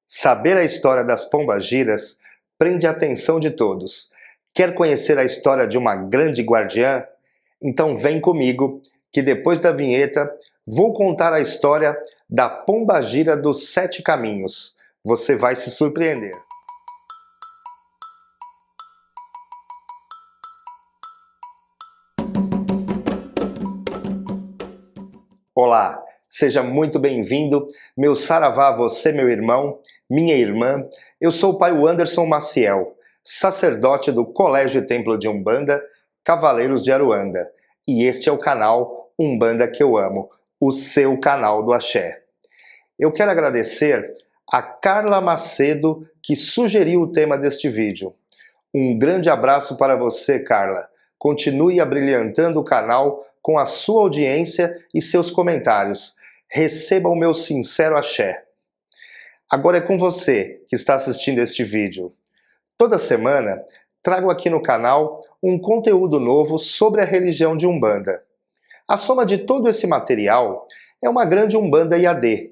Saber a história das pombagiras prende a atenção de todos. Quer conhecer a história de uma grande guardiã? Então vem comigo, que depois da vinheta vou contar a história da pombagira dos 7 caminhos. Você vai se surpreender. Olá, seja muito bem-vindo, meu saravá, você, meu irmão, minha irmã. Eu sou o pai Anderson Maciel, sacerdote do Colégio e Templo de Umbanda, Cavaleiros de Aruanda. E este é o canal Umbanda que eu amo, o seu canal do Axé. Eu quero agradecer a Carla Macedo, que sugeriu o tema deste vídeo. Um grande abraço para você, Carla. Continue abrilhantando o canal com a sua audiência e seus comentários. Receba o meu sincero axé. Agora é com você que está assistindo este vídeo. Toda semana trago aqui no canal um conteúdo novo sobre a religião de Umbanda. A soma de todo esse material é uma grande Umbanda IAD.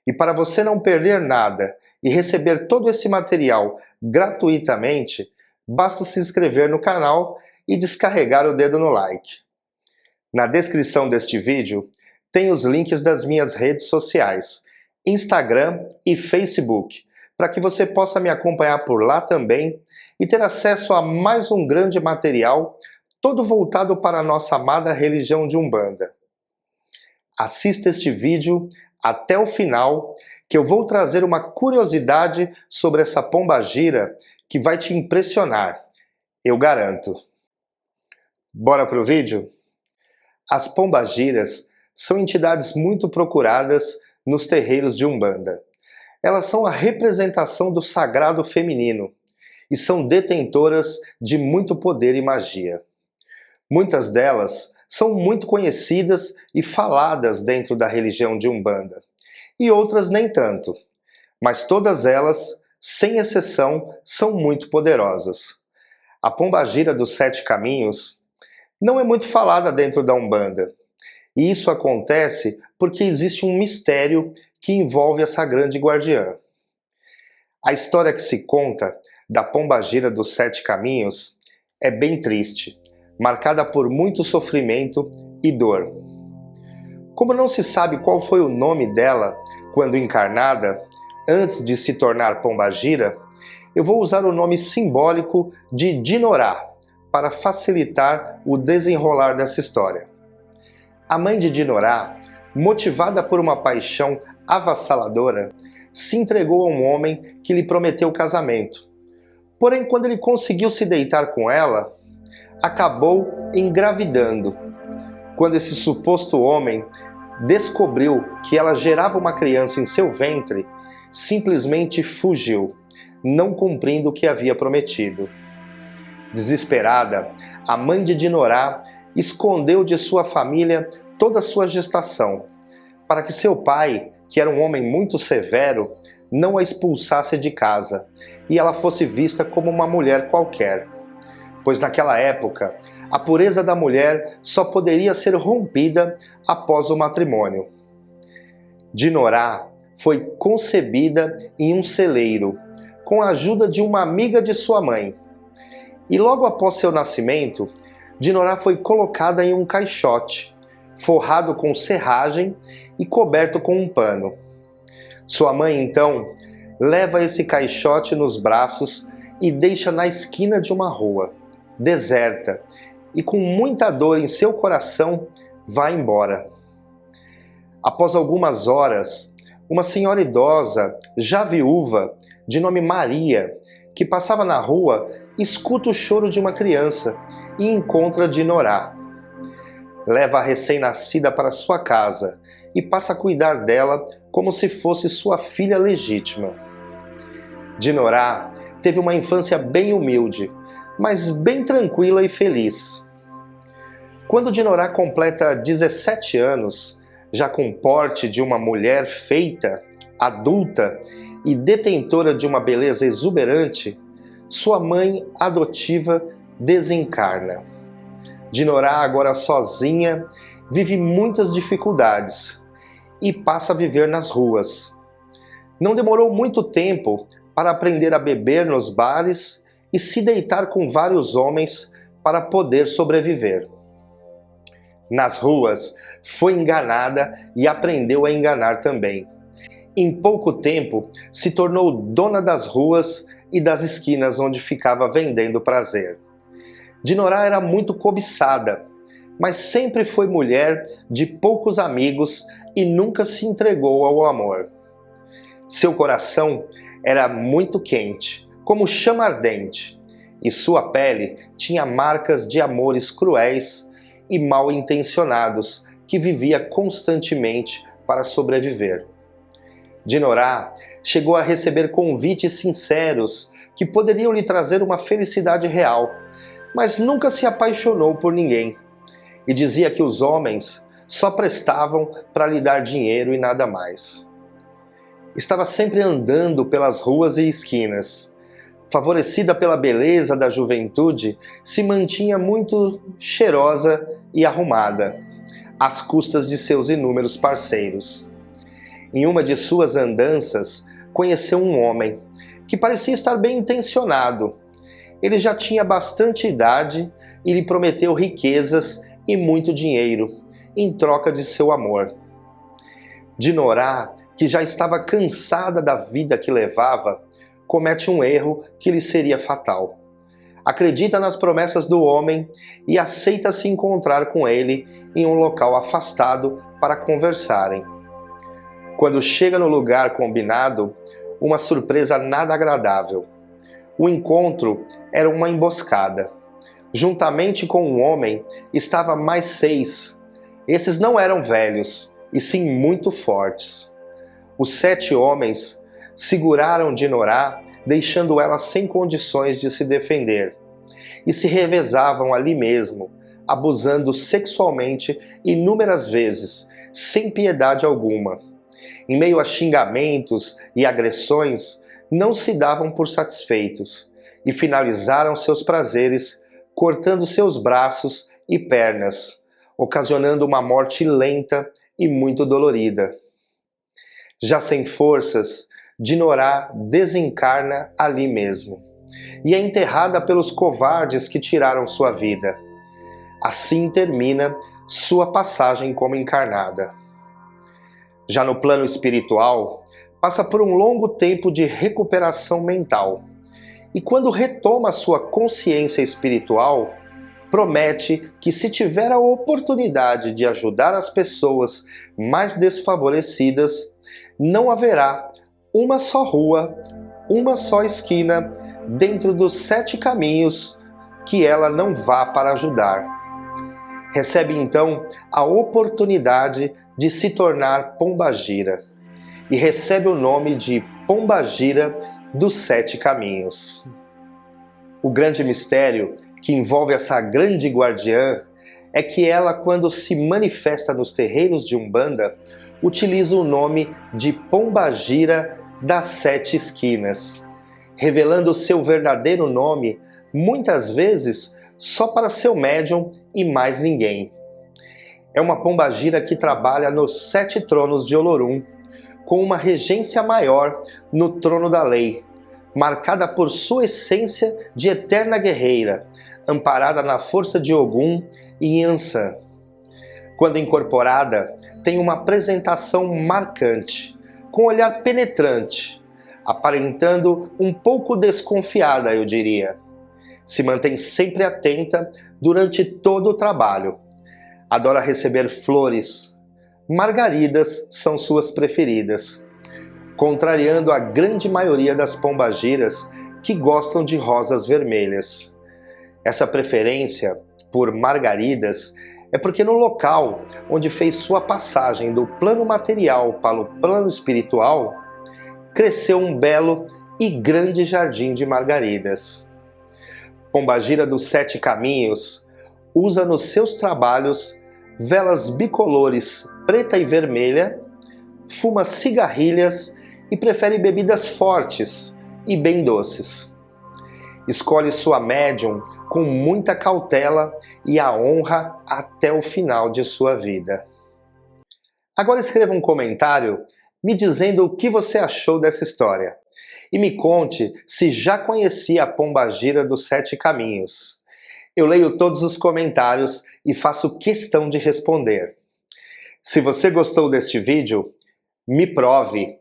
E para você não perder nada e receber todo esse material gratuitamente, basta se inscrever no canal e descarregar o dedo no like. Na descrição deste vídeo tem os links das minhas redes sociais, Instagram e Facebook, para que você possa me acompanhar por lá também e ter acesso a mais um grande material, todo voltado para a nossa amada religião de Umbanda. Assista este vídeo até o final, que eu vou trazer uma curiosidade sobre essa pombagira que vai te impressionar, eu garanto. Bora pro vídeo? As pombagiras são entidades muito procuradas nos terreiros de Umbanda. Elas são a representação do sagrado feminino e são detentoras de muito poder e magia. Muitas delas são muito conhecidas e faladas dentro da religião de Umbanda, e outras nem tanto, mas todas elas, sem exceção, são muito poderosas. A pombagira dos 7 caminhos não é muito falada dentro da Umbanda, e isso acontece porque existe um mistério que envolve essa grande guardiã. A história que se conta da pombagira dos 7 caminhos é bem triste, marcada por muito sofrimento e dor. Como não se sabe qual foi o nome dela quando encarnada, antes de se tornar pombagira, eu vou usar o nome simbólico de Dinorá, para facilitar o desenrolar dessa história. A mãe de Dinorá, motivada por uma paixão avassaladora, se entregou a um homem que lhe prometeu casamento. Porém, quando ele conseguiu se deitar com ela, acabou engravidando. Quando esse suposto homem descobriu que ela gerava uma criança em seu ventre, simplesmente fugiu, não cumprindo o que havia prometido. Desesperada, a mãe de Dinorá escondeu de sua família toda a sua gestação, para que seu pai, que era um homem muito severo, não a expulsasse de casa e ela fosse vista como uma mulher qualquer. Pois naquela época, a pureza da mulher só poderia ser rompida após o matrimônio. Dinorá foi concebida em um celeiro, com a ajuda de uma amiga de sua mãe. E logo após seu nascimento, Dinorá foi colocada em um caixote, forrado com serragem e coberto com um pano. Sua mãe, então, leva esse caixote nos braços e deixa na esquina de uma rua, deserta, e com muita dor em seu coração, vai embora. Após algumas horas, uma senhora idosa, já viúva, de nome Maria, que passava na rua, escuta o choro de uma criança e encontra Dinorá. Leva a recém-nascida para sua casa e passa a cuidar dela como se fosse sua filha legítima. Dinorá teve uma infância bem humilde, mas bem tranquila e feliz. Quando Dinorá completa 17 anos, já com porte de uma mulher feita, adulta e detentora de uma beleza exuberante, sua mãe adotiva desencarna. Dinorá, agora sozinha, vive muitas dificuldades e passa a viver nas ruas. Não demorou muito tempo para aprender a beber nos bares e se deitar com vários homens para poder sobreviver. Nas ruas, foi enganada e aprendeu a enganar também. Em pouco tempo, se tornou dona das ruas e das esquinas onde ficava vendendo prazer. Dinorá era muito cobiçada, mas sempre foi mulher de poucos amigos e nunca se entregou ao amor. Seu coração era muito quente, como chama ardente, e sua pele tinha marcas de amores cruéis e mal intencionados que vivia constantemente para sobreviver. Dinorá chegou a receber convites sinceros que poderiam lhe trazer uma felicidade real, mas nunca se apaixonou por ninguém, e dizia que os homens só prestavam para lhe dar dinheiro e nada mais. Estava sempre andando pelas ruas e esquinas. Favorecida pela beleza da juventude, se mantinha muito cheirosa e arrumada, às custas de seus inúmeros parceiros. Em uma de suas andanças, conheceu um homem que parecia estar bem intencionado. Ele já tinha bastante idade e lhe prometeu riquezas e muito dinheiro, em troca de seu amor. Dinorá, que já estava cansada da vida que levava, comete um erro que lhe seria fatal. Acredita nas promessas do homem e aceita se encontrar com ele em um local afastado para conversarem. Quando chega no lugar combinado, uma surpresa nada agradável. O encontro era uma emboscada. Juntamente com um homem, estava mais 6. Esses não eram velhos, e sim muito fortes. Os 7 homens seguraram Dinorá, deixando ela sem condições de se defender, e se revezavam ali mesmo, abusando sexualmente inúmeras vezes, sem piedade alguma. Em meio a xingamentos e agressões, não se davam por satisfeitos, e finalizaram seus prazeres cortando seus braços e pernas, ocasionando uma morte lenta e muito dolorida. Já sem forças, Dinorá desencarna ali mesmo, e é enterrada pelos covardes que tiraram sua vida. Assim termina sua passagem como encarnada. Já no plano espiritual, passa por um longo tempo de recuperação mental, e quando retoma sua consciência espiritual, promete que se tiver a oportunidade de ajudar as pessoas mais desfavorecidas, não haverá uma só rua, uma só esquina, dentro dos 7 caminhos que ela não vá para ajudar. Recebe então a oportunidade de se tornar pombagira e recebe o nome de Pombagira dos 7 caminhos. O grande mistério que envolve essa grande guardiã é que ela, quando se manifesta nos terreiros de Umbanda, utiliza o nome de Pombagira das 7 esquinas, revelando seu verdadeiro nome, muitas vezes só para seu médium e mais ninguém. É uma pombagira que trabalha nos 7 tronos de Olorum, com uma regência maior no trono da lei, marcada por sua essência de eterna guerreira, amparada na força de Ogum e Yansan. Quando incorporada, tem uma apresentação marcante, com olhar penetrante, aparentando um pouco desconfiada, eu diria. Se mantém sempre atenta durante todo o trabalho. Adora receber flores. Margaridas são suas preferidas, contrariando a grande maioria das pombagiras que gostam de rosas vermelhas. Essa preferência por margaridas é porque no local onde fez sua passagem do plano material para o plano espiritual, cresceu um belo e grande jardim de margaridas. Pombagira dos 7 caminhos usa nos seus trabalhos velas bicolores preta e vermelha, fuma cigarrilhas e prefere bebidas fortes e bem doces. Escolhe sua médium com muita cautela e a honra até o final de sua vida. Agora escreva um comentário me dizendo o que você achou dessa história. E me conte se já conhecia a pombagira dos 7 caminhos. Eu leio todos os comentários e faço questão de responder. Se você gostou deste vídeo, me prove,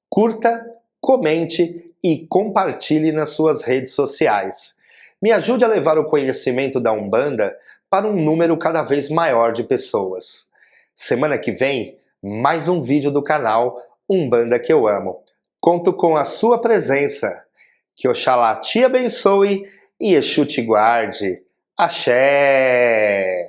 curta, comente e compartilhe nas suas redes sociais. Me ajude a levar o conhecimento da Umbanda para um número cada vez maior de pessoas. Semana que vem, mais um vídeo do canal Umbanda que eu amo. Conto com a sua presença. Que Oxalá te abençoe e Exu te guarde. Axé!